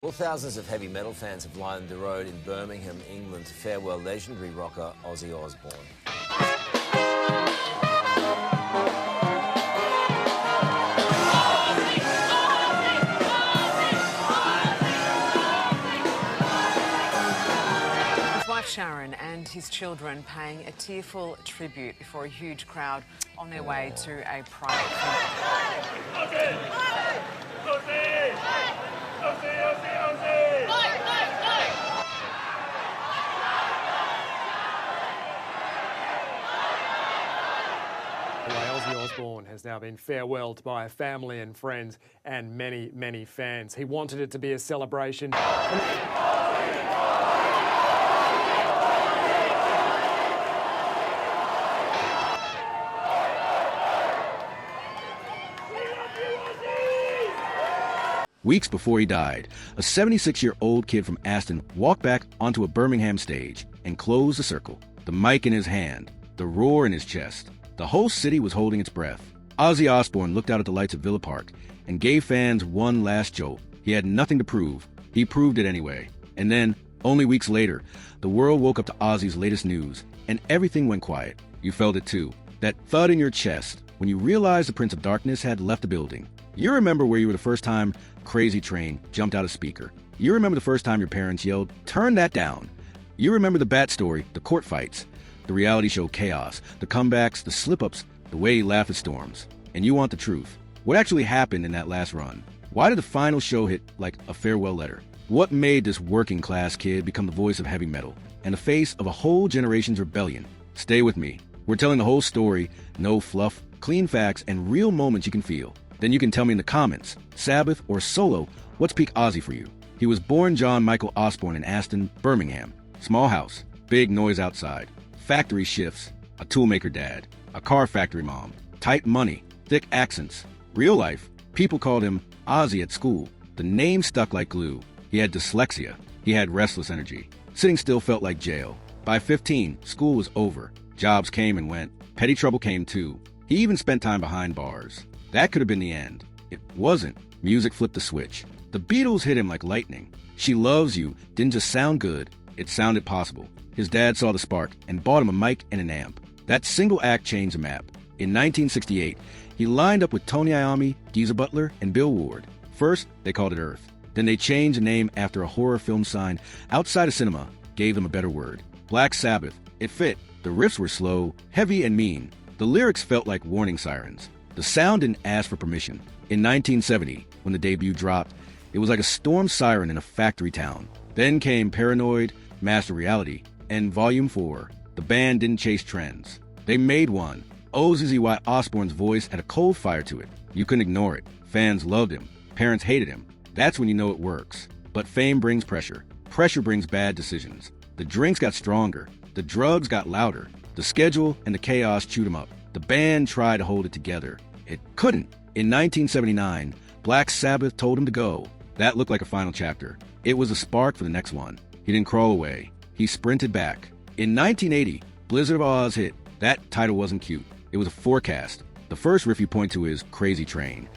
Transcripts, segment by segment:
Well, thousands of heavy metal fans have lined the road in Birmingham, England to farewell legendary rocker Ozzy Osbourne. His wife Sharon and his children paying a tearful tribute before a huge crowd on their way to a private funeral. Ozzy Osbourne has now been farewelled by family and friends and many, many fans. He wanted it to be a celebration. Weeks before he died, a 76-year-old kid from Aston walked back onto a Birmingham stage and closed the circle, the mic in his hand, the roar in his chest. The whole city was holding its breath. Ozzy Osbourne looked out at the lights of Villa Park and gave fans one last jolt. He had nothing to prove. He proved it anyway. And then, only weeks later, the world woke up to Ozzy's latest news, and everything went quiet. You felt it too. That thud in your chest when you realized the Prince of Darkness had left the building. You remember where you were the first time Crazy Train jumped out a speaker. You remember the first time your parents yelled, "Turn that down." You remember the Bat story, the court fights, the reality show chaos, the comebacks, the slip-ups, the way he laughed at storms. And you want the truth. What actually happened in that last run? Why did the final show hit like a farewell letter? What made this working-class kid become the voice of heavy metal and the face of a whole generation's rebellion? Stay with me. We're telling the whole story, no fluff, clean facts, and real moments you can feel. Then you can tell me in the comments, Sabbath or solo, what's peak Ozzy for you? He was born John Michael Osbourne in Aston, Birmingham. Small house, big noise outside, factory shifts, a toolmaker dad, a car factory mom, tight money, thick accents. Real life, people called him Ozzy at school. The name stuck like glue. He had dyslexia. He had restless energy. Sitting still felt like jail. By 15, school was over. Jobs came and went. Petty trouble came too. He even spent time behind bars. That could have been the end. It wasn't. Music flipped the switch. The Beatles hit him like lightning. She Loves You didn't just sound good, it sounded possible. His dad saw the spark and bought him a mic and an amp. That single act changed the map. In 1968, he lined up with Tony Iommi, Geezer Butler, and Bill Ward. First, they called it Earth. Then they changed the name after a horror film sign outside of cinema gave them a better word. Black Sabbath. It fit. The riffs were slow, heavy, and mean. The lyrics felt like warning sirens. The sound didn't ask for permission. In 1970, when the debut dropped, it was like a storm siren in a factory town. Then came Paranoid, Master Reality, and Volume 4. The band didn't chase trends. They made one. OZZY Osbourne's voice had a cold fire to it. You couldn't ignore it. Fans loved him. Parents hated him. That's when you know it works. But fame brings pressure. Pressure brings bad decisions. The drinks got stronger. The drugs got louder. The schedule and the chaos chewed him up. The band tried to hold it together. It couldn't. In 1979, Black Sabbath told him to go. That looked like a final chapter. It was a spark for the next one. He didn't crawl away. He sprinted back. In 1980, Blizzard of Oz hit. That title wasn't cute. It was a forecast. The first riff you point to is Crazy Train.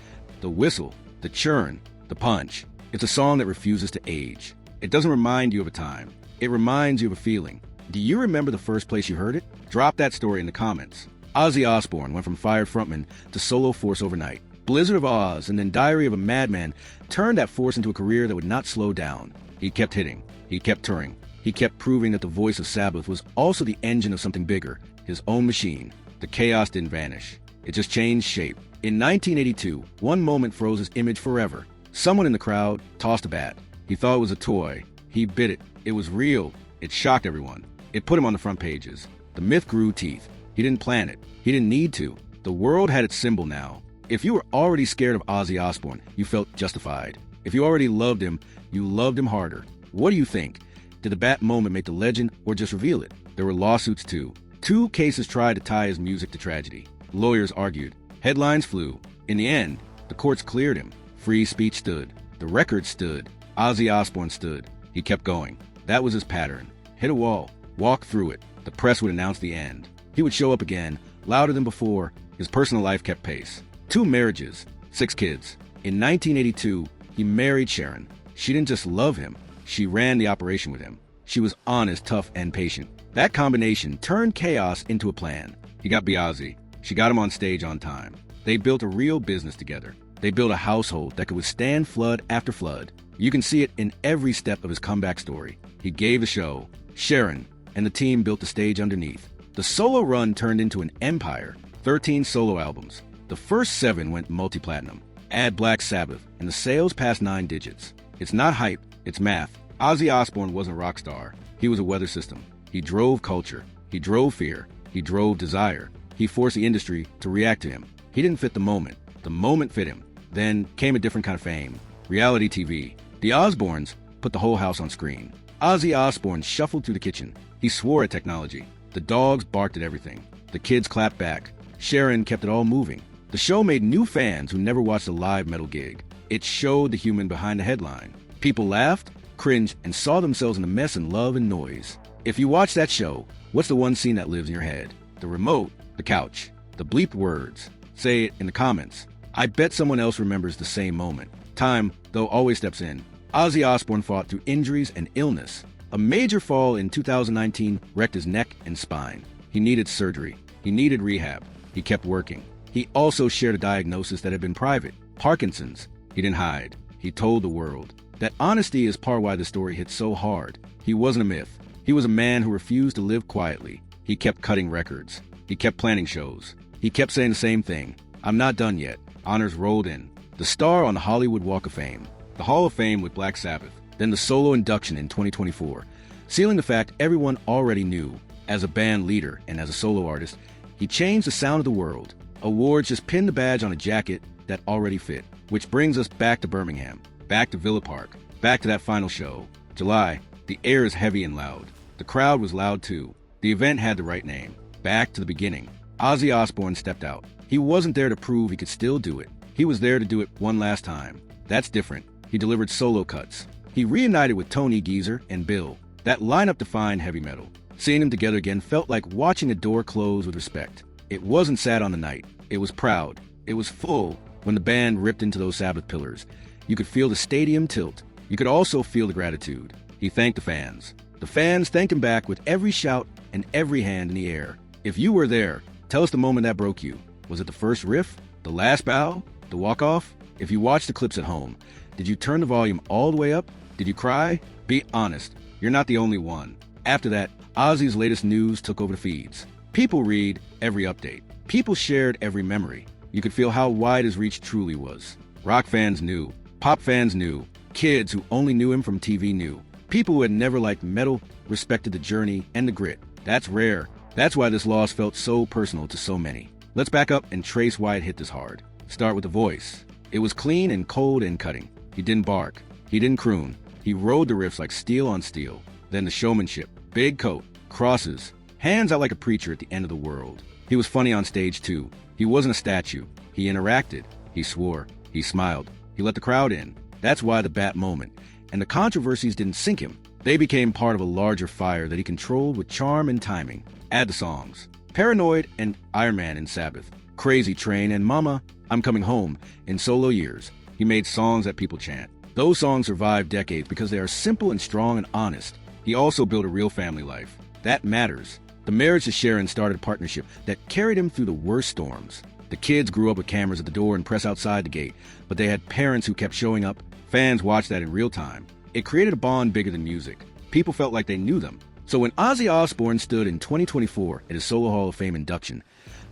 The whistle, the churn, the punch. It's a song that refuses to age. It doesn't remind you of a time. It reminds you of a feeling. Do you remember the first place you heard it? Drop that story in the comments. Ozzy Osbourne went from fired frontman to solo force overnight. Blizzard of Oz and then Diary of a Madman turned that force into a career that would not slow down. He kept hitting. He kept touring. He kept proving that the voice of Sabbath was also the engine of something bigger, his own machine. The chaos didn't vanish. It just changed shape. In 1982, one moment froze his image forever. Someone in the crowd tossed a bat. He thought it was a toy. He bit it. It was real. It shocked everyone. It put him on the front pages. The myth grew teeth. He didn't plan it. He didn't need to. The world had its symbol now. If you were already scared of Ozzy Osbourne, you felt justified. If you already loved him, you loved him harder. What do you think? Did the bat moment make the legend or just reveal it? There were lawsuits too. 2 cases tried to tie his music to tragedy. Lawyers argued. Headlines flew. In the end, the courts cleared him. Free speech stood. The record stood. Ozzy Osbourne stood. He kept going. That was his pattern. Hit a wall. Walk through it. The press would announce the end. He would show up again, louder than before. His personal life kept pace. 2 marriages, 6 kids. In 1982, he married Sharon. She didn't just love him, she ran the operation with him. She was honest, tough, and patient. That combination turned chaos into a plan. He got Ozzy. She got him on stage on time. They built a real business together. They built a household that could withstand flood after flood. You can see it in every step of his comeback story. He gave the show. Sharon and the team built the stage underneath. The solo run turned into an empire. 13 solo albums. The first 7 went multi-platinum. Add Black Sabbath, and the sales passed 9 digits. It's not hype, it's math. Ozzy Osbourne wasn't a rock star. He was a weather system. He drove culture. He drove fear. He drove desire. He forced the industry to react to him. He didn't fit the moment. The moment fit him. Then came a different kind of fame. Reality TV. The Osbournes put the whole house on screen. Ozzy Osbourne shuffled through the kitchen. He swore at technology. The dogs barked at everything. The kids clapped back. Sharon kept it all moving. The show made new fans who never watched a live metal gig. It showed the human behind the headline. People laughed, cringed, and saw themselves in the mess and love and noise. If you watch that show, what's the one scene that lives in your head? The remote, the couch, the bleeped words. Say it in the comments. I bet someone else remembers the same moment. Time, though, always steps in. Ozzy Osbourne fought through injuries and illness. A major fall in 2019 wrecked his neck and spine. He needed surgery. He needed rehab. He kept working. He also shared a diagnosis that had been private. Parkinson's. He didn't hide. He told the world. That honesty is part why the story hit so hard. He wasn't a myth. He was a man who refused to live quietly. He kept cutting records. He kept planning shows. He kept saying the same thing. I'm not done yet. Honors rolled in. The star on the Hollywood Walk of Fame. The Hall of Fame with Black Sabbath. Then the solo induction in 2024. Sealing the fact everyone already knew. As a band leader and as a solo artist, he changed the sound of the world. Awards just pinned the badge on a jacket that already fit. Which brings us back to Birmingham. Back to Villa Park. Back to that final show. July. The air is heavy and loud. The crowd was loud too. The event had the right name. Back to the beginning. Ozzy Osbourne stepped out. He wasn't there to prove he could still do it. He was there to do it one last time. That's different. He delivered solo cuts. He reunited with Tony Geezer and Bill. That lineup defined heavy metal. Seeing them together again felt like watching a door close with respect. It wasn't sad on the night. It was proud. It was full. When the band ripped into those Sabbath pillars, you could feel the stadium tilt. You could also feel the gratitude. He thanked the fans. The fans thanked him back with every shout and every hand in the air. If you were there, tell us the moment that broke you. Was it the first riff? The last bow? The walk-off? If you watched the clips at home, did you turn the volume all the way up? Did you cry? Be honest. You're not the only one. After that, Ozzy's latest news took over the feeds. People read every update. People shared every memory. You could feel how wide his reach truly was. Rock fans knew. Pop fans knew. Kids who only knew him from TV knew. People who had never liked metal respected the journey and the grit. That's rare. That's why this loss felt so personal to so many. Let's back up and trace why it hit this hard. Start with the voice. It was clean and cold and cutting. He didn't bark. He didn't croon. He rode the riffs like steel on steel. Then the showmanship. Big coat. Crosses. Hands out like a preacher at the end of the world. He was funny on stage too. He wasn't a statue. He interacted. He swore. He smiled. He let the crowd in. That's why the bat moment. And the controversies didn't sink him. They became part of a larger fire that he controlled with charm and timing. Add the songs. Paranoid and Iron Man in Sabbath. Crazy Train and Mama, I'm Coming Home in solo years. He made songs that people chant. Those songs survived decades because they are simple and strong and honest. He also built a real family life. That matters. The marriage to Sharon started a partnership that carried him through the worst storms. The kids grew up with cameras at the door and press outside the gate, but they had parents who kept showing up. Fans watched that in real time. It created a bond bigger than music. People felt like they knew them. So when Ozzy Osbourne stood in 2024 at his Solo Hall of Fame induction,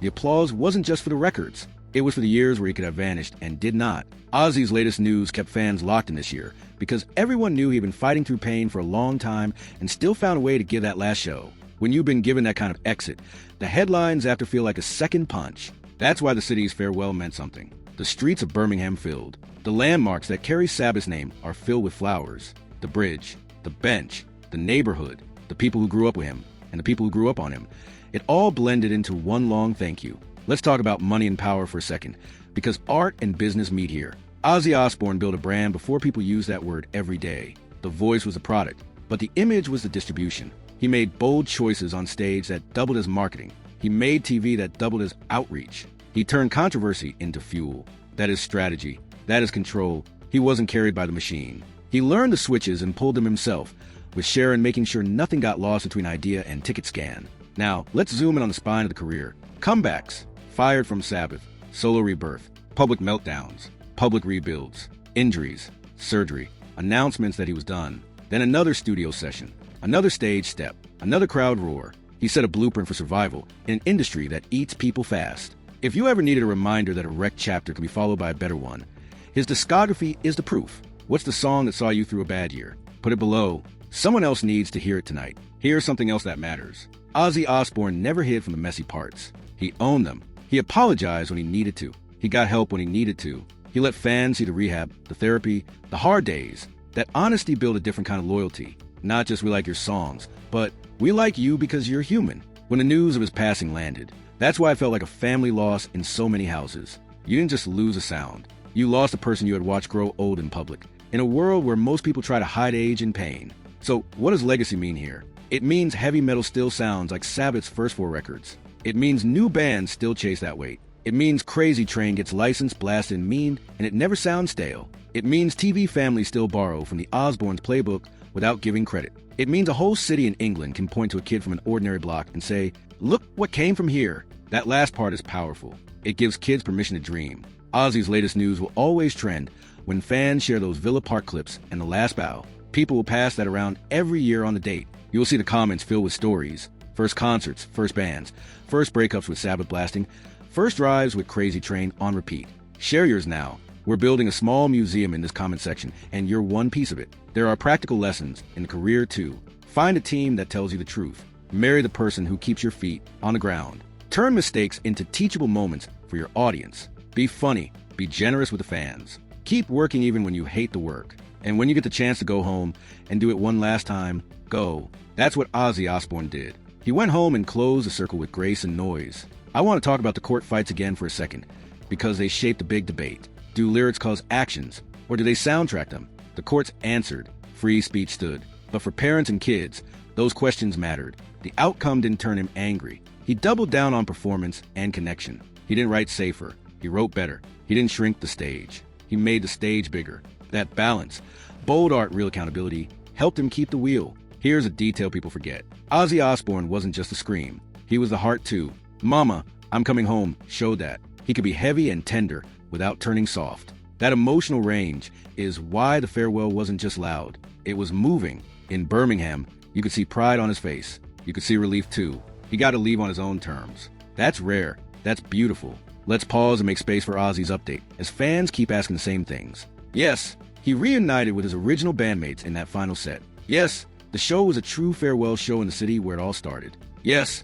the applause wasn't just for the records. It was for the years where he could have vanished and did not. Ozzy's latest news kept fans locked in this year because everyone knew he'd been fighting through pain for a long time and still found a way to give that last show. When you've been given that kind of exit, the headlines have to feel like a second punch. That's why the city's farewell meant something. The streets of Birmingham filled. The landmarks that carry Sabbath's name are filled with flowers. The bridge, the bench, the neighborhood, the people who grew up with him, and the people who grew up on him. It all blended into one long thank you. Let's talk about money and power for a second, because art and business meet here. Ozzy Osbourne built a brand before people used that word every day. The voice was the product, but the image was the distribution. He made bold choices on stage that doubled as marketing. He made TV that doubled as outreach. He turned controversy into fuel. That is strategy. That is control. He wasn't carried by the machine. He learned the switches and pulled them himself, with Sharon making sure nothing got lost between idea and ticket scan. Now, let's zoom in on the spine of the career. Comebacks. Fired from Sabbath. Solo rebirth. Public meltdowns. Public rebuilds. Injuries. Surgery. Announcements that he was done. Then another studio session. Another stage step. Another crowd roar. He set a blueprint for survival in an industry that eats people fast. If you ever needed a reminder that a wrecked chapter can be followed by a better one, his discography is the proof. What's the song that saw you through a bad year? Put it below. Someone else needs to hear it tonight. Here's something else that matters. Ozzy Osbourne never hid from the messy parts. He owned them. He apologized when he needed to. He got help when he needed to. He let fans see the rehab, the therapy, the hard days. That honesty built a different kind of loyalty. Not just we like your songs, but we like you because you're human. When the news of his passing landed, that's why it felt like a family loss in so many houses. You didn't just lose a sound. You lost a person you had watched grow old in public, in a world where most people try to hide age and pain. So what does legacy mean here? It means heavy metal still sounds like Sabbath's first 4 records. It means new bands still chase that weight. It means Crazy Train gets licensed, blasted, and mean, and it never sounds stale. It means TV families still borrow from the Osbournes' playbook without giving credit. It means a whole city in England can point to a kid from an ordinary block and say, look what came from here. That last part is powerful. It gives kids permission to dream. Ozzy's latest news will always trend when fans share those Villa Park clips and the last bow. People will pass that around every year on the date. You will see the comments filled with stories. First concerts, first bands, first breakups with Sabbath blasting, first drives with Crazy Train on repeat. Share yours now. We're building a small museum in this comment section, and you're one piece of it. There are practical lessons in the career too. Find a team that tells you the truth. Marry the person who keeps your feet on the ground. Turn mistakes into teachable moments for your audience. Be funny. Be generous with the fans. Keep working even when you hate the work. And when you get the chance to go home and do it one last time, go. That's what Ozzy Osbourne did. He went home and closed the circle with grace and noise. I want to talk about the court fights again for a second, because they shaped a big debate. Do lyrics cause actions, or do they soundtrack them? The courts answered. Free speech stood. But for parents and kids, those questions mattered. The outcome didn't turn him angry. He doubled down on performance and connection. He didn't write safer. He wrote better. He didn't shrink the stage. He made the stage bigger. That balance, bold art, real accountability, helped him keep the wheel. Here's a detail people forget. Ozzy Osbourne wasn't just a scream. He was the heart too. Mama, I'm coming home showed that. He could be heavy and tender without turning soft. That emotional range is why the farewell wasn't just loud. It was moving. In Birmingham, you could see pride on his face. You could see relief too. He got to leave on his own terms. That's rare. That's beautiful. Let's pause and make space for Ozzy's update, as fans keep asking the same things. Yes, he reunited with his original bandmates in that final set. Yes, the show was a true farewell show in the city where it all started. Yes,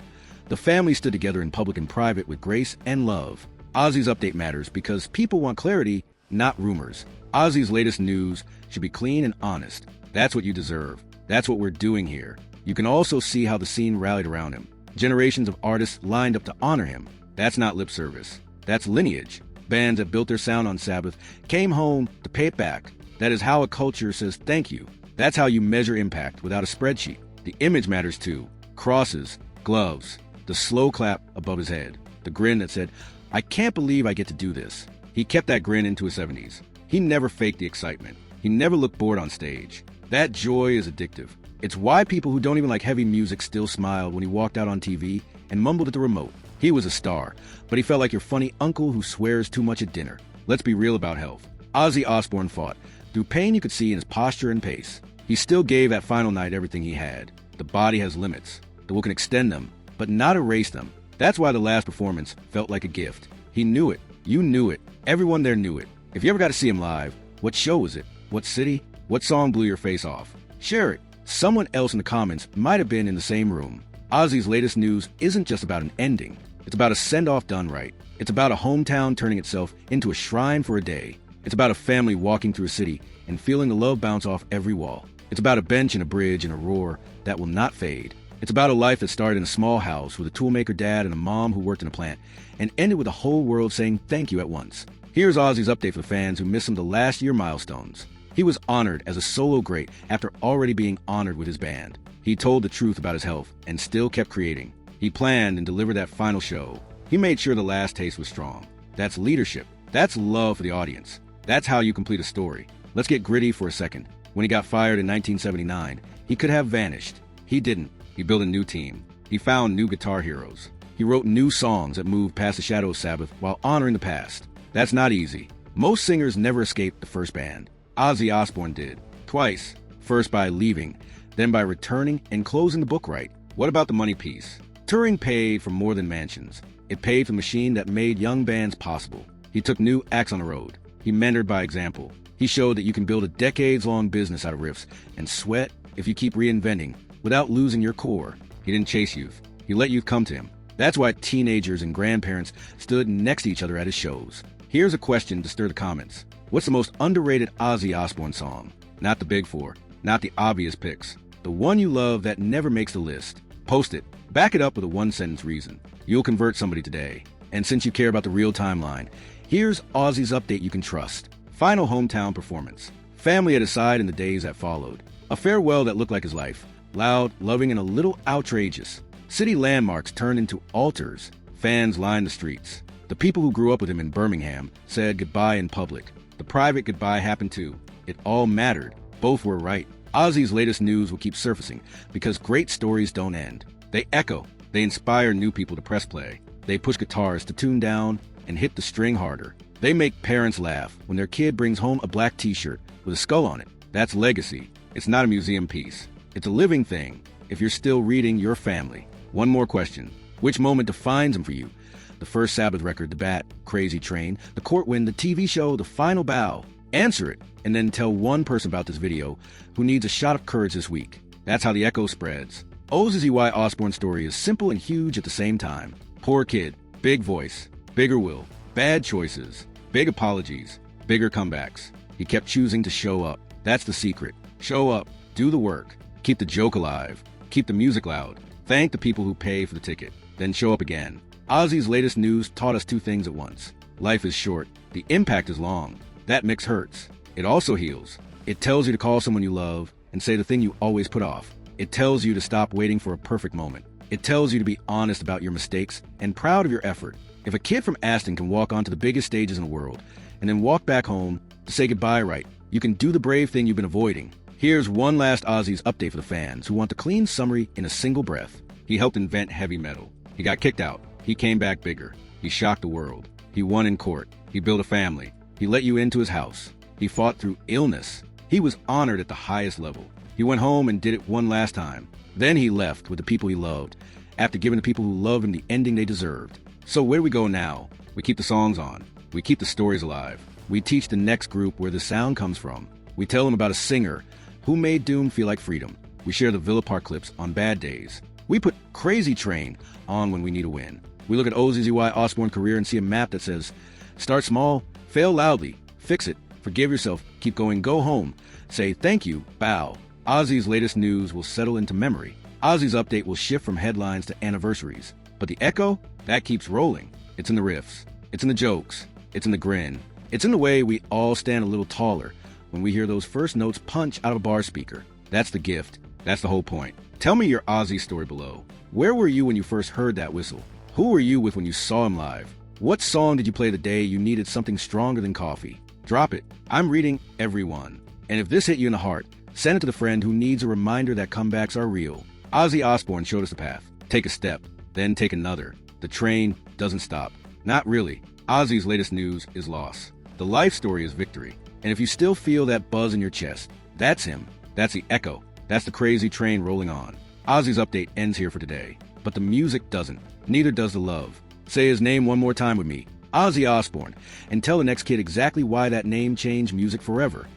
the family stood together in public and private with grace and love. Ozzy's update matters because people want clarity, not rumors. Ozzy's latest news should be clean and honest. That's what you deserve. That's what we're doing here. You can also see how the scene rallied around him. Generations of artists lined up to honor him. That's not lip service. That's lineage. Bands that built their sound on Sabbath came home to pay it back. That is how a culture says thank you. That's how you measure impact without a spreadsheet. The image matters too. Crosses, gloves, the slow clap above his head, the grin that said, I can't believe I get to do this. He kept that grin into his 70s. He never faked the excitement. He never looked bored on stage. That joy is addictive. It's why people who don't even like heavy music still smiled when he walked out on TV and mumbled at the remote. He was a star, but he felt like your funny uncle who swears too much at dinner. Let's be real about health. Ozzy Osbourne fought. Through pain you could see in his posture and pace. He still gave that final night everything he had. The body has limits. The will can extend them, but not erase them. That's why the last performance felt like a gift. He knew it. You knew it. Everyone there knew it. If you ever got to see him live, what show was it? What city? What song blew your face off? Share it. Someone else in the comments might have been in the same room. Ozzy's latest news isn't just about an ending. It's about a send-off done right. It's about a hometown turning itself into a shrine for a day. It's about a family walking through a city and feeling the love bounce off every wall. It's about a bench and a bridge and a roar that will not fade. It's about a life that started in a small house with a toolmaker dad and a mom who worked in a plant and ended with the whole world saying thank you at once. Here's Ozzy's update for fans who missed some of the last year milestones. He was honored as a solo great after already being honored with his band. He told the truth about his health and still kept creating. He planned and delivered that final show. He made sure the last taste was strong. That's leadership. That's love for the audience. That's how you complete a story. Let's get gritty for a second. When he got fired in 1979, he could have vanished. He didn't. He built a new team. He found new guitar heroes. He wrote new songs that moved past the shadow of Sabbath while honoring the past. That's not easy. Most singers never escaped the first band. Ozzy Osbourne did. Twice. First by leaving, then by returning and closing the book right. What about the money piece? Touring paid for more than mansions. It paid for the machine that made young bands possible. He took new acts on the road. He mentored by example. He showed that you can build a decades-long business out of riffs and sweat if you keep reinventing without losing your core. He didn't chase youth. He let youth come to him. That's why teenagers and grandparents stood next to each other at his shows. Here's a question to stir the comments. What's the most underrated Ozzy Osbourne song? Not the big four, not the obvious picks. The one you love that never makes the list. Post it. Back it up with a one-sentence reason. You'll convert somebody today. And since you care about the real timeline, here's Ozzy's update you can trust. Final hometown performance. Family at his side in the days that followed. A farewell that looked like his life. Loud, loving, and a little outrageous. City landmarks turned into altars. Fans lined the streets. The people who grew up with him in Birmingham said goodbye in public. The private goodbye happened too. It all mattered. Both were right. Ozzy's latest news will keep surfacing because great stories don't end. They echo. They inspire new people to press play. They push guitars to tune down and hit the string harder. They make parents laugh when their kid brings home a black t-shirt with a skull on it. That's legacy. It's not a museum piece. It's a living thing. If you're still reading your family. One more question. Which moment defines him for you? The first Sabbath record, The Bat, Crazy Train, the court win, the TV show, The Final Bow. Answer it, and then tell one person about this video who needs a shot of courage this week. That's how the echo spreads. OZZY Osbourne's story is simple and huge at the same time. Poor kid, big voice, bigger will, bad choices, big apologies, bigger comebacks. He kept choosing to show up. That's the secret. Show up, do the work, keep the joke alive, keep the music loud, thank the people who pay for the ticket, then show up again. Ozzy's latest news taught us two things at once. Life is short. The impact is long. That mix hurts. It also heals. It tells you to call someone you love and say the thing you always put off. It tells you to stop waiting for a perfect moment. It tells you to be honest about your mistakes and proud of your effort. If a kid from Aston can walk onto the biggest stages in the world and then walk back home to say goodbye right, you can do the brave thing you've been avoiding. Here's one last Ozzy's update for the fans who want the clean summary in a single breath. He helped invent heavy metal. He got kicked out. He came back bigger. He shocked the world. He won in court. He built a family. He let you into his house. He fought through illness. He was honored at the highest level. He went home and did it one last time. Then he left with the people he loved, after giving the people who loved him the ending they deserved. So where do we go now? We keep the songs on. We keep the stories alive. We teach the next group where the sound comes from. We tell them about a singer who made doom feel like freedom. We share the Villa Park clips on bad days. We put Crazy Train on when we need a win. We look at OZZY Osbourne's career and see a map that says, start small, fail loudly, fix it, forgive yourself, keep going, go home, say thank you, bow. Ozzy's latest news will settle into memory. Ozzy's update will shift from headlines to anniversaries. But the echo, that keeps rolling. It's in the riffs. It's in the jokes. It's in the grin. It's in the way we all stand a little taller when we hear those first notes punch out of a bar speaker. That's the gift. That's the whole point. Tell me your Ozzy story below. Where were you when you first heard that whistle? Who were you with when you saw him live? What song did you play the day you needed something stronger than coffee? Drop it. I'm reading everyone. And if this hit you in the heart, send it to the friend who needs a reminder that comebacks are real. Ozzy Osbourne showed us the path. Take a step, then take another. The train doesn't stop. Not really. Ozzy's latest news is loss. The life story is victory. And if you still feel that buzz in your chest, that's him. That's the echo. That's the crazy train rolling on. Ozzy's update ends here for today. But the music doesn't. Neither does the love. Say his name one more time with me. Ozzy Osbourne. And tell the next kid exactly why that name changed music forever.